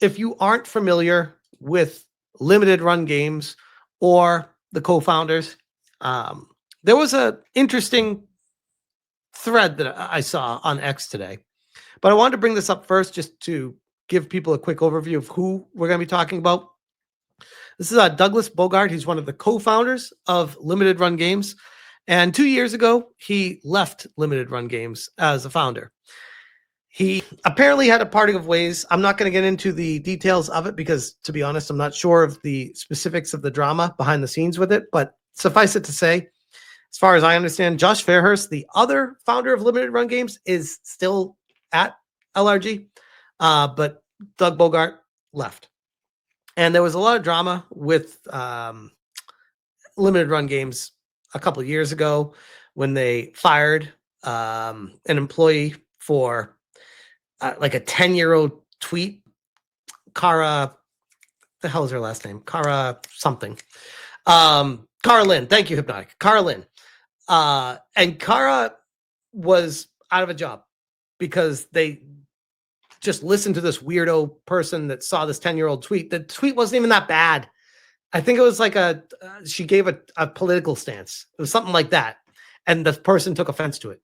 if you aren't familiar with limited run games or the co-founders, there was a interesting thread that I saw on X today. But I wanted to bring this up first just to give people a quick overview of who we're going to be talking about. This is Douglas Bogart. He's one of the co-founders of Limited Run Games. And 2 years ago, he left Limited Run Games as a founder. He apparently had a parting of ways. I'm not going to get into the details of it because, to be honest, I'm not sure of the specifics of the drama behind the scenes with it. But suffice it to say, as far as I understand, Josh Fairhurst, the other founder of Limited Run Games, is still at LRG, but Doug Bogart left. And there was a lot of drama with Limited Run Games a couple of years ago when they fired an employee for like a 10-year-old tweet. Cara, the hell is her last name? Cara something. Cara Lynn. Thank you, Hypnotic. Cara Lynn. And Cara was out of a job because they just listened to this weirdo person that saw this 10-year-old tweet. The tweet wasn't even that bad. I think it was like she gave a political stance. It was something like that. And the person took offense to it.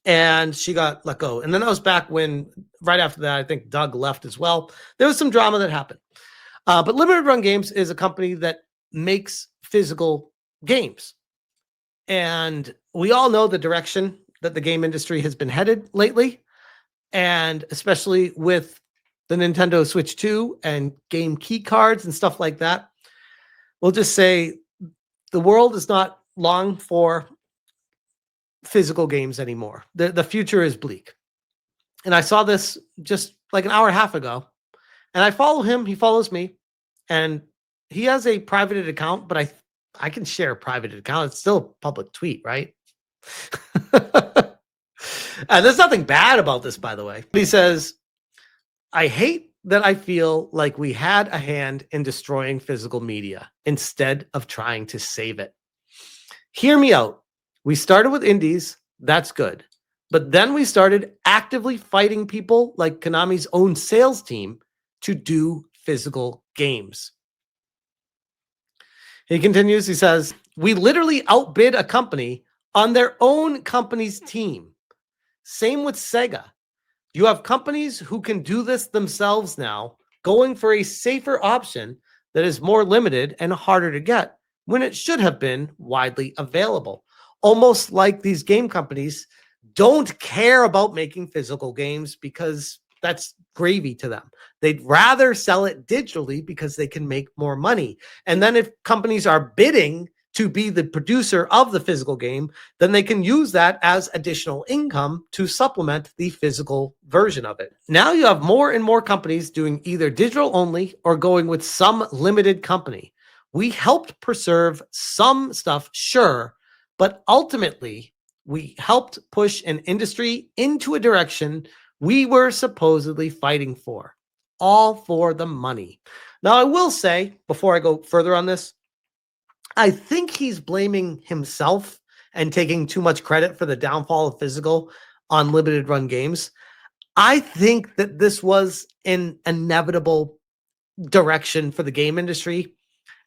And she got let go. And then that was back when, right after that, I think Doug left as well. There was some drama that happened. But Limited Run Games is a company that makes physical games. And we all know the direction that the game industry has been headed lately. And especially with the Nintendo Switch 2 and game key cards and stuff like that. We'll just say the world is not long for physical games anymore. The future is bleak. And I saw this just like an hour and a half ago. And I follow him. He follows me. And he has a private account, but I can share a private account. It's still a public tweet, right? And there's nothing bad about this, by the way. He says, I hate that I feel like we had a hand in destroying physical media instead of trying to save it. Hear me out. We started with indies. That's good. But then we started actively fighting people like Konami's own sales team to do physical games. He continues, he says, we literally outbid a company on their own company's team. Same with Sega. You have companies who can do this themselves now, going for a safer option that is more limited and harder to get when it should have been widely available. Almost like these game companies don't care about making physical games because that's gravy to them. They'd rather sell it digitally because they can make more money. And then if companies are bidding to be the producer of the physical game, then they can use that as additional income to supplement the physical version of it. Now you have more and more companies doing either digital only or going with some limited company. We helped preserve some stuff, sure, but ultimately we helped push an industry into a direction we were supposedly fighting for, all for the money. Now, I will say, before I go further on this, I think he's blaming himself and taking too much credit for the downfall of physical on Limited Run Games. I think that this was an inevitable direction for the game industry.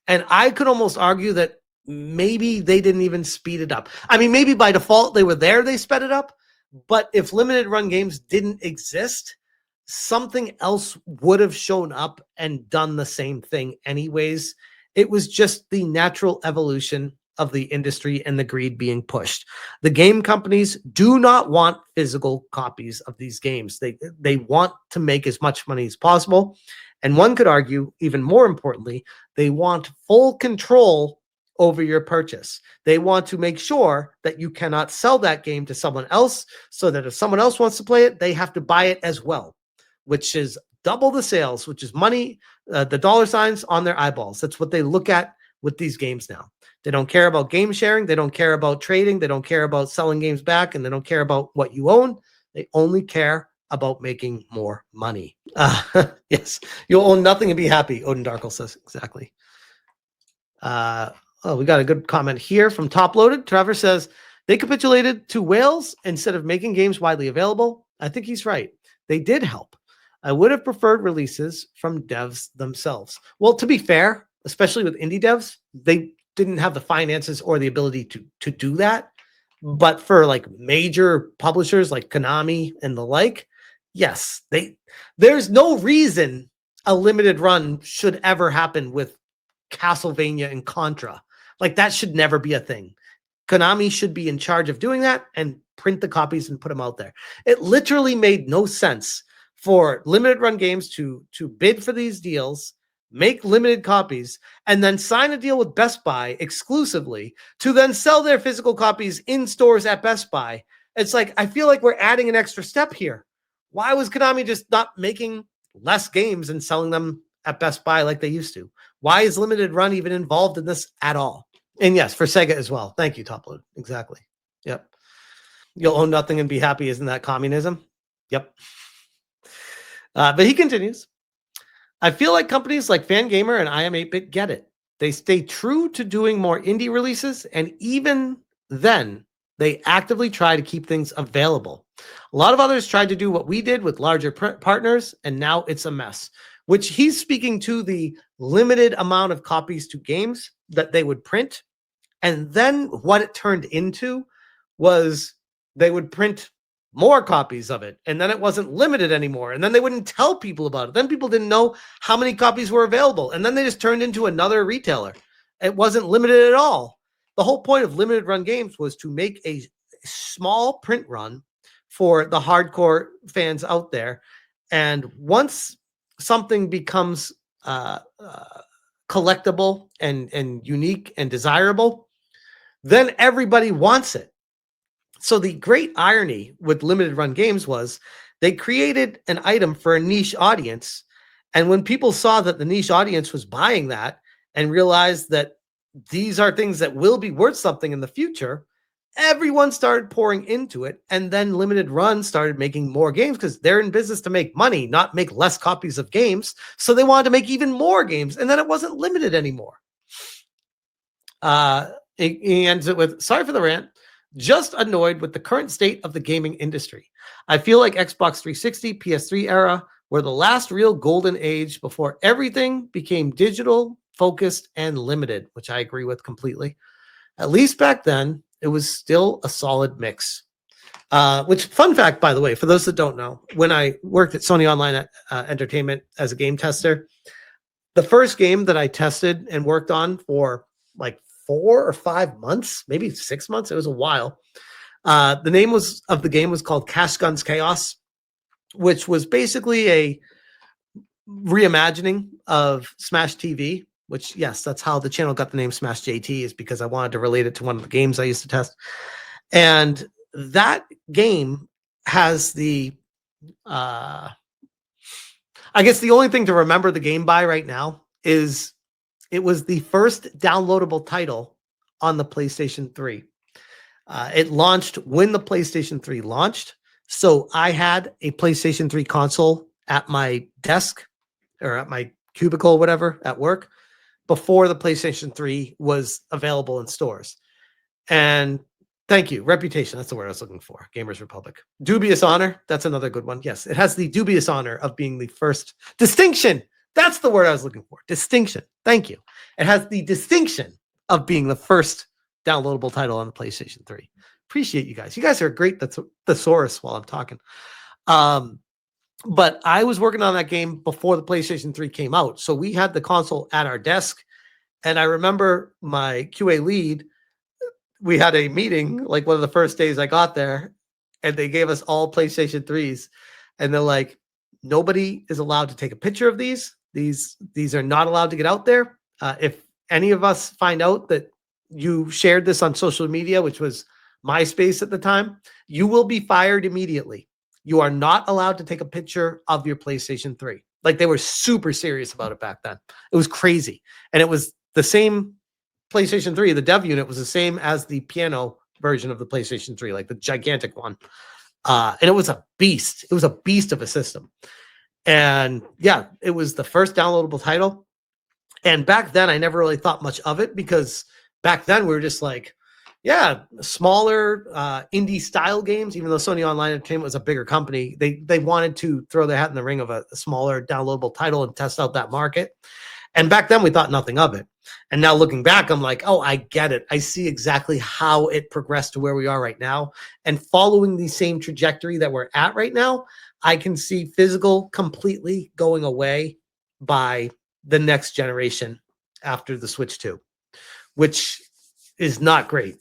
And I could almost argue that maybe they didn't even speed it up. I mean, maybe by default they were there, they sped it up. But if Limited Run Games didn't exist, something else would have shown up and done the same thing anyways. It was just the natural evolution of the industry and the greed being pushed. The game companies do not want physical copies of these games. They want to make as much money as possible. And one could argue, even more importantly, they want full control over your purchase. They want to make sure that you cannot sell that game to someone else, so that if someone else wants to play it, they have to buy it as well, which is double the sales, which is money, the dollar signs on their eyeballs. That's what they look at with these games now. They don't care about game sharing. They don't care about trading. They don't care about selling games back, and they don't care about what you own. They only care about making more money. Yes, you'll own nothing and be happy, Odin Darkle says. Exactly. Oh, we got a good comment here from Top Loaded. Trevor says, they capitulated to whales instead of making games widely available. I think he's right. They did help. I would have preferred releases from devs themselves. Well, to be fair, especially with indie devs, they didn't have the finances or the ability to do that. But for like major publishers like Konami and the like, yes, there's no reason a limited run should ever happen with Castlevania and Contra. Like that should never be a thing. Konami should be in charge of doing that and print the copies and put them out there. It literally made no sense for limited run games to bid for these deals, make limited copies, and then sign a deal with Best Buy exclusively to then sell their physical copies in stores at Best Buy. It's like, I feel like we're adding an extra step here. Why was Konami just not making less games and selling them at Best Buy like they used to? Why is limited run even involved in this at all? And yes, for Sega as well. Thank you, Topload. Exactly. Yep. You'll own nothing and be happy. Isn't that communism? Yep. But he continues. I feel like companies like Fangamer and IM8-Bit get it. They stay true to doing more indie releases, and even then, they actively try to keep things available. A lot of others tried to do what we did with larger partners, and now it's a mess. Which he's speaking to the limited amount of copies to games that they would print. And then what it turned into was they would print more copies of it. And then it wasn't limited anymore. And then they wouldn't tell people about it. Then people didn't know how many copies were available. And then they just turned into another retailer. It wasn't limited at all. The whole point of limited run games was to make a small print run for the hardcore fans out there. And once something becomes collectible and unique and desirable, then everybody wants it. So the great irony with limited run games was they created an item for a niche audience. And when people saw that the niche audience was buying that and realized that these are things that will be worth something in the future, everyone started pouring into it. And then limited run started making more games because they're in business to make money, not make less copies of games. So they wanted to make even more games. And then it wasn't limited anymore. He ends it with, sorry for the rant. Just annoyed with the current state of the gaming industry. I feel like Xbox 360, PS3 era were the last real golden age before everything became digital, focused, and limited, which I agree with completely. At least back then, it was still a solid mix. Which, fun fact, by the way, for those that don't know, when I worked at Sony Online Entertainment as a game tester, the first game that I tested and worked on for like 4 or 5 months, maybe 6 months. It was a while. The name of the game was called Cash Guns Chaos, which was basically a reimagining of Smash TV, which, yes, that's how the channel got the name Smash JT, is because I wanted to relate it to one of the games I used to test. And that game has the, I guess the only thing to remember the game by right now is it was the first downloadable title on the PlayStation 3. It launched when the PlayStation 3 launched. So I had a PlayStation 3 console at my desk or at my cubicle, whatever, at work before the PlayStation 3 was available in stores. And thank you. Reputation. That's the word I was looking for. Gamers Republic. Dubious honor. That's another good one. Yes, it has the dubious honor of being the first distinction. That's the word I was looking for. Distinction. Thank you. It has the distinction of being the first downloadable title on the PlayStation 3. Appreciate you guys. You guys are a great thesaurus while I'm talking. But I was working on that game before the PlayStation 3 came out. So we had the console at our desk. And I remember my QA lead, we had a meeting, like one of the first days I got there, and they gave us all PlayStation 3s. And they're like, nobody is allowed to take a picture of these. These are not allowed to get out there. If any of us find out that you shared this on social media, which was MySpace at the time, you will be fired immediately. You are not allowed to take a picture of your PlayStation 3. Like, they were super serious about it back then. It was crazy. And it was the same PlayStation 3. The dev unit was the same as the piano version of the PlayStation 3, like the gigantic one. And it was a beast. It was a beast of a system. And yeah, it was the first downloadable title. And back then, I never really thought much of it because back then we were just like, Yeah, smaller indie style games. Even though Sony Online Entertainment was a bigger company, they wanted to throw their hat in the ring of a smaller downloadable title and test out that market. And back then we thought nothing of it. And now looking back, I'm like, oh, I get it. I see exactly how it progressed to where we are right now. And following the same trajectory that we're at right now, I can see physical completely going away by the next generation after the Switch 2, which is not great,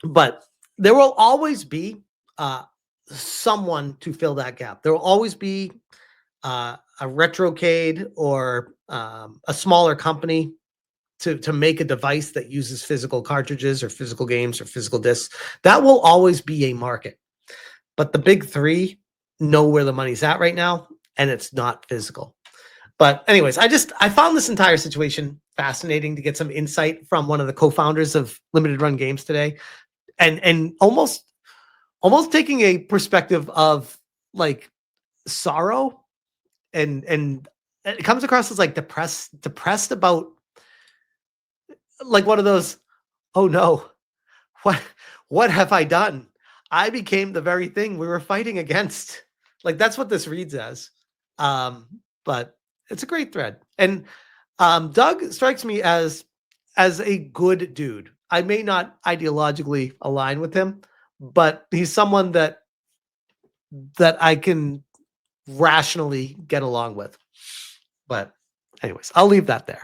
But there will always be someone to fill that gap. There will always be a retrocade or a smaller company to make a device that uses physical cartridges or physical games or physical discs. That will always be a market. But the big three know where the money's at right now, and it's not physical. But anyways, I found this entire situation fascinating to get some insight from one of the co-founders of Limited Run Games today, and almost taking a perspective of like sorrow, and it comes across as like depressed about like one of those, oh no, what what have I done? I became the very thing we were fighting against. Like that's what this reads as. But it's a great thread. And Doug strikes me as a good dude. I may not ideologically align with him, but he's someone that I can rationally get along with. But anyways, I'll leave that there.